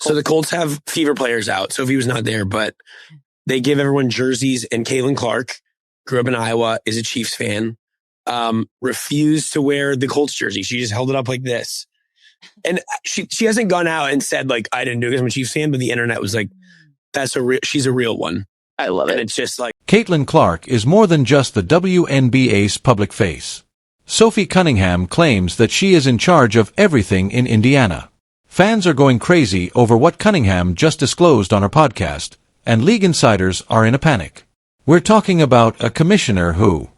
So the Colts have Fever players out. Sophie was not there, but they give everyone jerseys. And Caitlin Clark grew up in Iowa, is a Chiefs fan, refused to wear the Colts jersey. She just held it up like this. And she hasn't gone out and said, like, I didn't do it because I'm a Chiefs fan, but the internet was like, she's a real one. I love it. And it's just like... Caitlin Clark is more than just the WNBA's public face. Sophie Cunningham claims that she is in charge of everything in Indiana. Fans are going crazy over what Cunningham just disclosed on her podcast, and league insiders are in a panic. We're talking about a commissioner who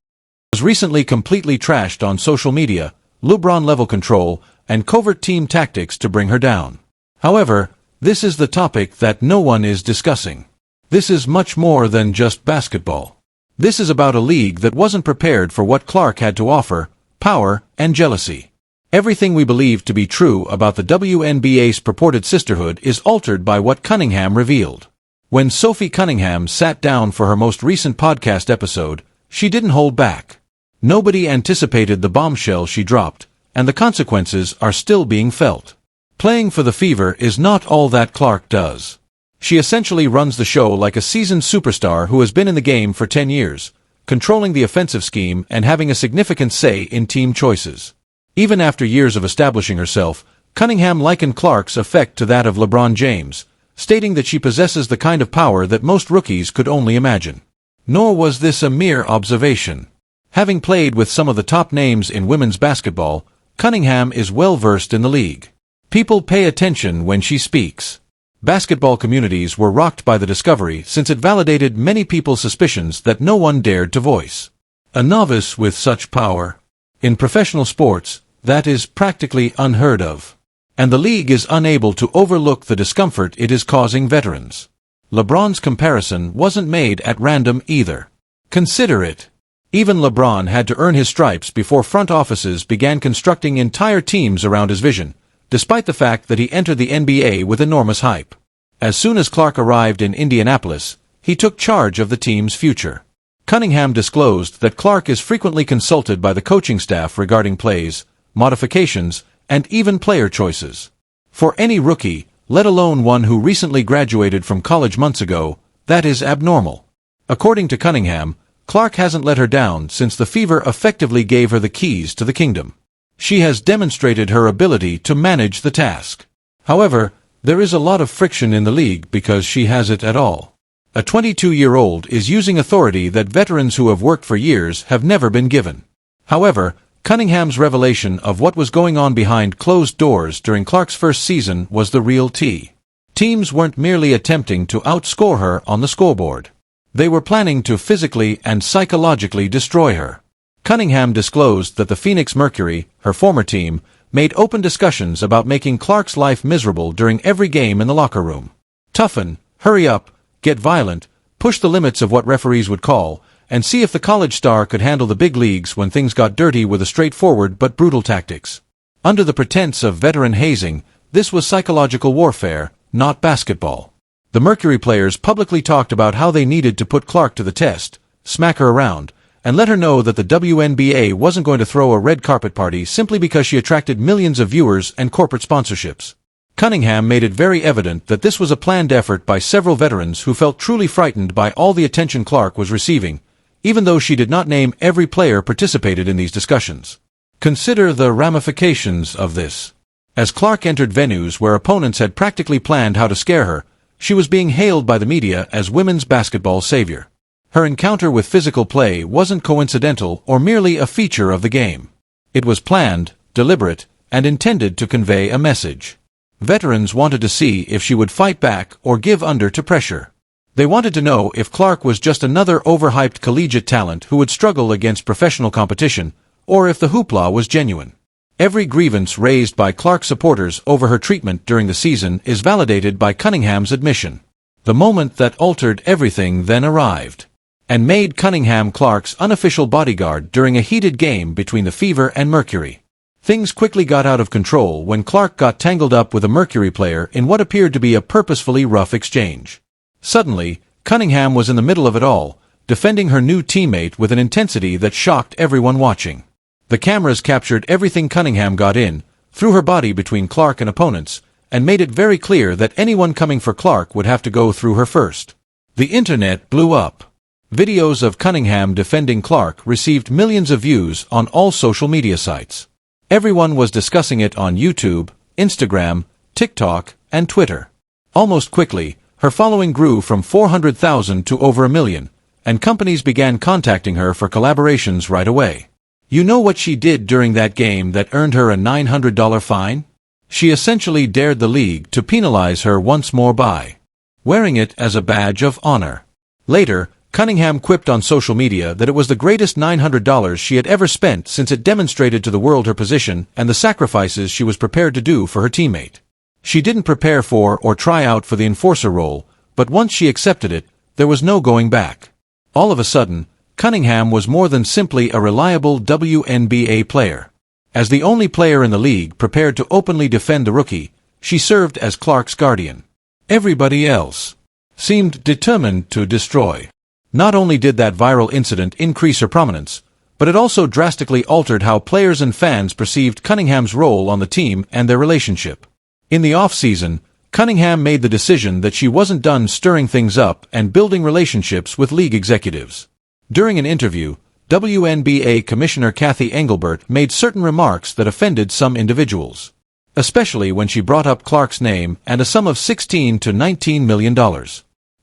was recently completely trashed on social media, LeBron-level control, and covert team tactics to bring her down. However, this is the topic that no one is discussing. This is much more than just basketball. This is about a league that wasn't prepared for what Clark had to offer: power and jealousy. Everything we believe to be true about the WNBA's purported sisterhood is altered by what Cunningham revealed. When Sophie Cunningham sat down for her most recent podcast episode, she didn't hold back. Nobody anticipated the bombshell she dropped, and the consequences are still being felt. Playing for the Fever is not all that Clark does. She essentially runs the show like a seasoned superstar who has been in the game for 10 years, controlling the offensive scheme and having a significant say in team choices. Even after years of establishing herself, Cunningham likened Clark's effect to that of LeBron James, stating that she possesses the kind of power that most rookies could only imagine. Nor was this a mere observation. Having played with some of the top names in women's basketball, Cunningham is well versed in the league. People pay attention when she speaks. Basketball communities were rocked by the discovery since it validated many people's suspicions that no one dared to voice. A novice with such power. In professional sports, that is practically unheard of. And the league is unable to overlook the discomfort it is causing veterans. LeBron's comparison wasn't made at random either. Consider it. Even LeBron had to earn his stripes before front offices began constructing entire teams around his vision, despite the fact that he entered the NBA with enormous hype. As soon as Clark arrived in Indianapolis, he took charge of the team's future. Cunningham disclosed that Clark is frequently consulted by the coaching staff regarding plays, modifications, and even player choices. For any rookie, let alone one who recently graduated from college months ago, that is abnormal. According to Cunningham, Clark hasn't let her down since the Fever effectively gave her the keys to the kingdom. She has demonstrated her ability to manage the task. However, there is a lot of friction in the league because she has it at all. A 22-year-old is using authority that veterans who have worked for years have never been given. However, Cunningham's revelation of what was going on behind closed doors during Clark's first season was the real tea. Teams weren't merely attempting to outscore her on the scoreboard. They were planning to physically and psychologically destroy her. Cunningham disclosed that the Phoenix Mercury, her former team, made open discussions about making Clark's life miserable during every game in the locker room. Toughen, hurry up, get violent, push the limits of what referees would call, and see if the college star could handle the big leagues when things got dirty with a straightforward but brutal tactics. Under the pretense of veteran hazing, this was psychological warfare, not basketball. The Mercury players publicly talked about how they needed to put Clark to the test, smack her around, and let her know that the WNBA wasn't going to throw a red carpet party simply because she attracted millions of viewers and corporate sponsorships. Cunningham made it very evident that this was a planned effort by several veterans who felt truly frightened by all the attention Clark was receiving, even though she did not name every player participated in these discussions. Consider the ramifications of this. As Clark entered venues where opponents had practically planned how to scare her, she was being hailed by the media as women's basketball savior. Her encounter with physical play wasn't coincidental or merely a feature of the game. It was planned, deliberate, and intended to convey a message. Veterans wanted to see if she would fight back or give under to pressure. They wanted to know if Clark was just another overhyped collegiate talent who would struggle against professional competition, or if the hoopla was genuine. Every grievance raised by Clark supporters over her treatment during the season is validated by Cunningham's admission. The moment that altered everything then arrived, and made Cunningham Clark's unofficial bodyguard during a heated game between the Fever and Mercury. Things quickly got out of control when Clark got tangled up with a Mercury player in what appeared to be a purposefully rough exchange. Suddenly, Cunningham was in the middle of it all, defending her new teammate with an intensity that shocked everyone watching. The cameras captured everything Cunningham got in, threw her body between Clark and opponents, and made it very clear that anyone coming for Clark would have to go through her first. The internet blew up. Videos of Cunningham defending Clark received millions of views on all social media sites. Everyone was discussing it on YouTube, Instagram, TikTok, and Twitter. Almost quickly, her following grew from 400,000 to over 1 million, and companies began contacting her for collaborations right away. You know what she did during that game that earned her a $900 fine? She essentially dared the league to penalize her once more by wearing it as a badge of honor. Later, Cunningham quipped on social media that it was the greatest $900 she had ever spent since it demonstrated to the world her position and the sacrifices she was prepared to do for her teammate. She didn't prepare for or try out for the enforcer role, but once she accepted it, there was no going back. All of a sudden, Cunningham was more than simply a reliable WNBA player. As the only player in the league prepared to openly defend the rookie, she served as Clark's guardian. Everybody else seemed determined to destroy. Not only did that viral incident increase her prominence, but it also drastically altered how players and fans perceived Cunningham's role on the team and their relationship. In the off-season, Cunningham made the decision that she wasn't done stirring things up and building relationships with league executives. During an interview, WNBA Commissioner Kathy Engelbert made certain remarks that offended some individuals, especially when she brought up Clark's name and a sum of $16 to $19 million.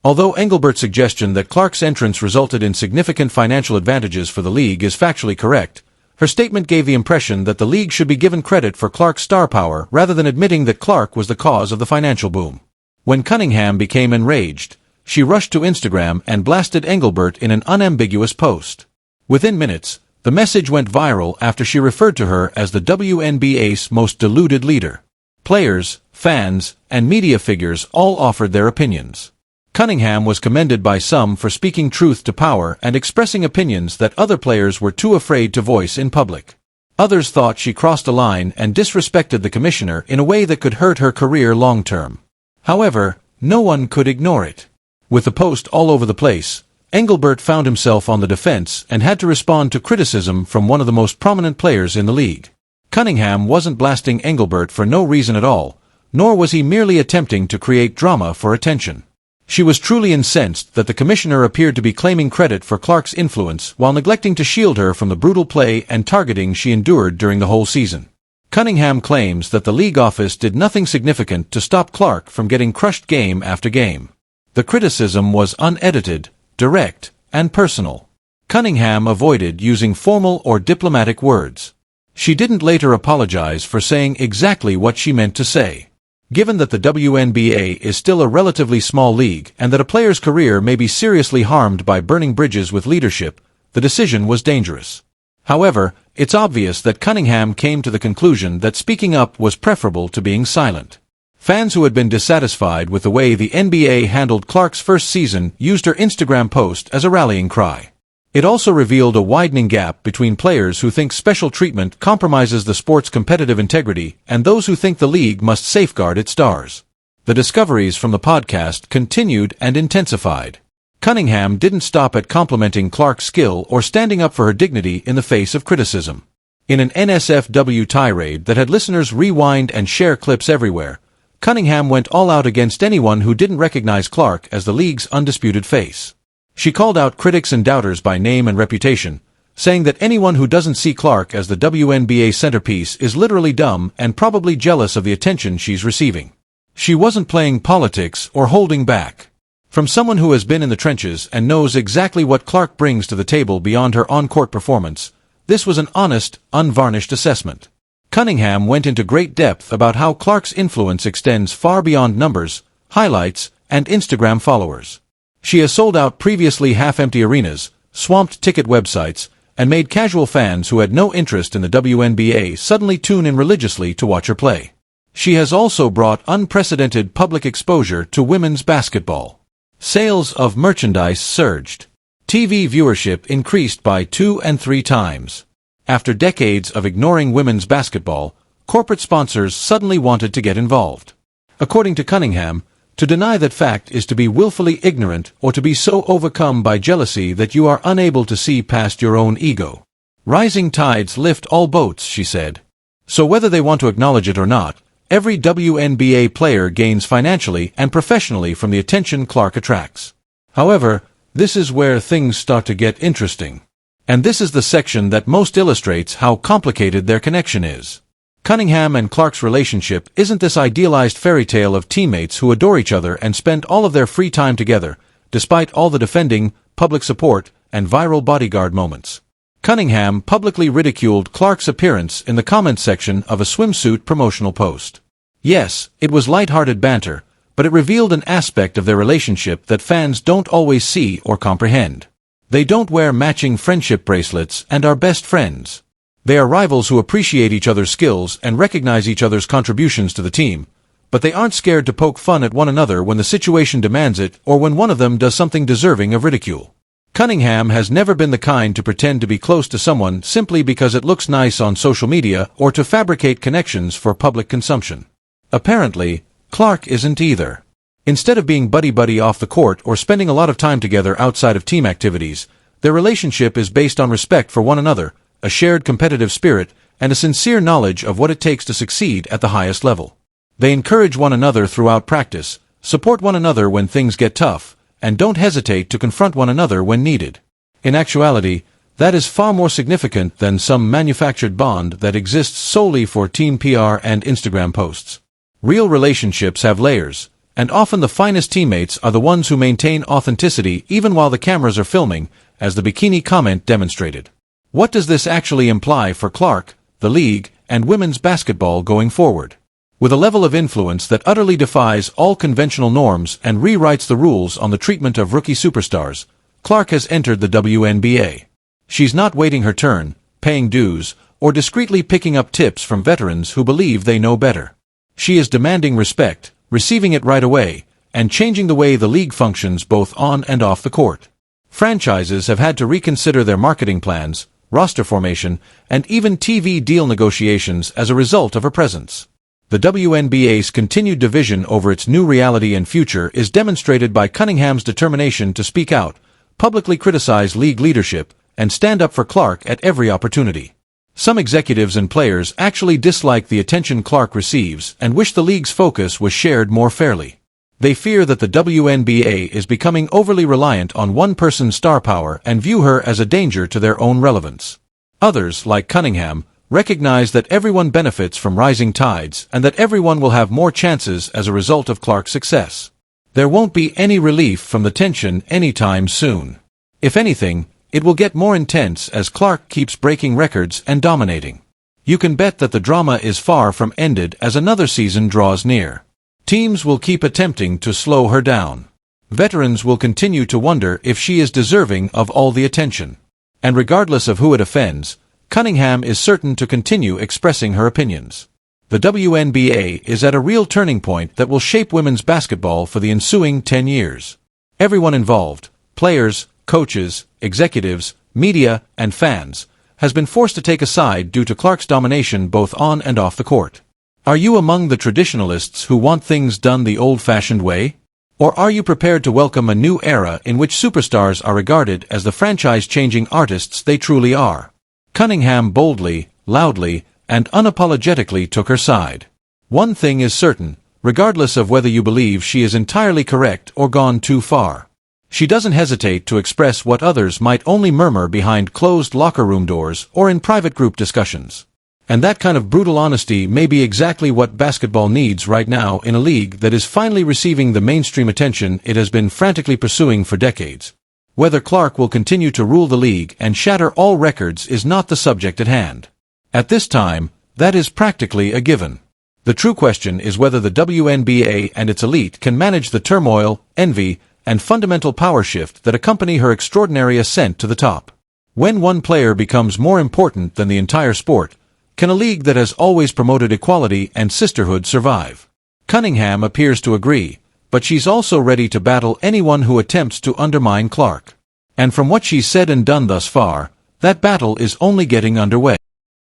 Although Engelbert's suggestion that Clark's entrance resulted in significant financial advantages for the league is factually correct, her statement gave the impression that the league should be given credit for Clark's star power rather than admitting that Clark was the cause of the financial boom. When Cunningham became enraged, she rushed to Instagram and blasted Engelbert in an unambiguous post. Within minutes, the message went viral after she referred to her as the WNBA's most deluded leader. Players, fans, and media figures all offered their opinions. Cunningham was commended by some for speaking truth to power and expressing opinions that other players were too afraid to voice in public. Others thought she crossed a line and disrespected the commissioner in a way that could hurt her career long-term. However, no one could ignore it. With the post all over the place, Engelbert found himself on the defense and had to respond to criticism from one of the most prominent players in the league. Cunningham wasn't blasting Engelbert for no reason at all, nor was he merely attempting to create drama for attention. She was truly incensed that the commissioner appeared to be claiming credit for Clark's influence while neglecting to shield her from the brutal play and targeting she endured during the whole season. Cunningham claims that the league office did nothing significant to stop Clark from getting crushed game after game. The criticism was unedited, direct, and personal. Cunningham avoided using formal or diplomatic words. She didn't later apologize for saying exactly what she meant to say. Given that the WNBA is still a relatively small league and that a player's career may be seriously harmed by burning bridges with leadership, the decision was dangerous. However, it's obvious that Cunningham came to the conclusion that speaking up was preferable to being silent. Fans who had been dissatisfied with the way the NBA handled Clark's first season used her Instagram post as a rallying cry. It also revealed a widening gap between players who think special treatment compromises the sport's competitive integrity and those who think the league must safeguard its stars. The discoveries from the podcast continued and intensified. Cunningham didn't stop at complimenting Clark's skill or standing up for her dignity in the face of criticism. In an NSFW tirade that had listeners rewind and share clips everywhere, Cunningham went all out against anyone who didn't recognize Clark as the league's undisputed face. She called out critics and doubters by name and reputation, saying that anyone who doesn't see Clark as the WNBA centerpiece is literally dumb and probably jealous of the attention she's receiving. She wasn't playing politics or holding back. From someone who has been in the trenches and knows exactly what Clark brings to the table beyond her on-court performance, this was an honest, unvarnished assessment. Cunningham went into great depth about how Clark's influence extends far beyond numbers, highlights, and Instagram followers. She has sold out previously half-empty arenas, swamped ticket websites, and made casual fans who had no interest in the WNBA suddenly tune in religiously to watch her play. She has also brought unprecedented public exposure to women's basketball. Sales of merchandise surged. TV viewership increased by 2 and 3 times. After decades of ignoring women's basketball, corporate sponsors suddenly wanted to get involved. According to Cunningham, to deny that fact is to be willfully ignorant or to be so overcome by jealousy that you are unable to see past your own ego. Rising tides lift all boats, she said. So whether they want to acknowledge it or not, Every WNBA player gains financially and professionally from the attention Clark attracts. However, this is where things start to get interesting. And this is the section that most illustrates how complicated their connection is. Cunningham and Clark's relationship isn't this idealized fairy tale of teammates who adore each other and spend all of their free time together, despite all the defending, public support, and viral bodyguard moments. Cunningham publicly ridiculed Clark's appearance in the comments section of a swimsuit promotional post. Yes, it was lighthearted banter, but it revealed an aspect of their relationship that fans don't always see or comprehend. They don't wear matching friendship bracelets and are best friends. They are rivals who appreciate each other's skills and recognize each other's contributions to the team, but they aren't scared to poke fun at one another when the situation demands it or when one of them does something deserving of ridicule. Cunningham has never been the kind to pretend to be close to someone simply because it looks nice on social media or to fabricate connections for public consumption. Apparently, Clark isn't either. Instead of being buddy-buddy off the court or spending a lot of time together outside of team activities, their relationship is based on respect for one another, a shared competitive spirit, and a sincere knowledge of what it takes to succeed at the highest level. They encourage one another throughout practice, support one another when things get tough, and don't hesitate to confront one another when needed. In actuality, that is far more significant than some manufactured bond that exists solely for team PR and Instagram posts. Real relationships have layers, and often the finest teammates are the ones who maintain authenticity even while the cameras are filming, as the bikini comment demonstrated. What does this actually imply for Clark, the league, and women's basketball going forward? With a level of influence that utterly defies all conventional norms and rewrites the rules on the treatment of rookie superstars, Clark has entered the WNBA. She's not waiting her turn, paying dues, or discreetly picking up tips from veterans who believe they know better. She is demanding respect, receiving it right away, and changing the way the league functions both on and off the court. Franchises have had to reconsider their marketing plans, roster formation, and even TV deal negotiations as a result of her presence. The WNBA's continued division over its new reality and future is demonstrated by Cunningham's determination to speak out, publicly criticize league leadership, and stand up for Clark at every opportunity. Some executives and players actually dislike the attention Clark receives and wish the league's focus was shared more fairly. They fear that the WNBA is becoming overly reliant on one person's star power and view her as a danger to their own relevance. Others, like Cunningham, recognize that everyone benefits from rising tides and that everyone will have more chances as a result of Clark's success. There won't be any relief from the tension anytime soon. If anything, it will get more intense as Clark keeps breaking records and dominating. You can bet that the drama is far from ended as another season draws near. Teams will keep attempting to slow her down. Veterans will continue to wonder if she is deserving of all the attention. And regardless of who it offends, Cunningham is certain to continue expressing her opinions. The WNBA is at a real turning point that will shape women's basketball for the ensuing 10 years. Everyone involved, players, coaches, executives, media, and fans, has been forced to take a side due to Clark's domination both on and off the court. Are you among the traditionalists who want things done the old-fashioned way? Or are you prepared to welcome a new era in which superstars are regarded as the franchise-changing artists they truly are? Cunningham boldly, loudly, and unapologetically took her side. One thing is certain, regardless of whether you believe she is entirely correct or gone too far. She doesn't hesitate to express what others might only murmur behind closed locker room doors or in private group discussions. And that kind of brutal honesty may be exactly what basketball needs right now in a league that is finally receiving the mainstream attention it has been frantically pursuing for decades. Whether Clark will continue to rule the league and shatter all records is not the subject at hand. At this time, that is practically a given. The true question is whether the WNBA and its elite can manage the turmoil, envy, and fundamental power shift that accompany her extraordinary ascent to the top. When one player becomes more important than the entire sport, can a league that has always promoted equality and sisterhood survive? Cunningham appears to agree, but she's also ready to battle anyone who attempts to undermine Clark. And from what she's said and done thus far, that battle is only getting underway.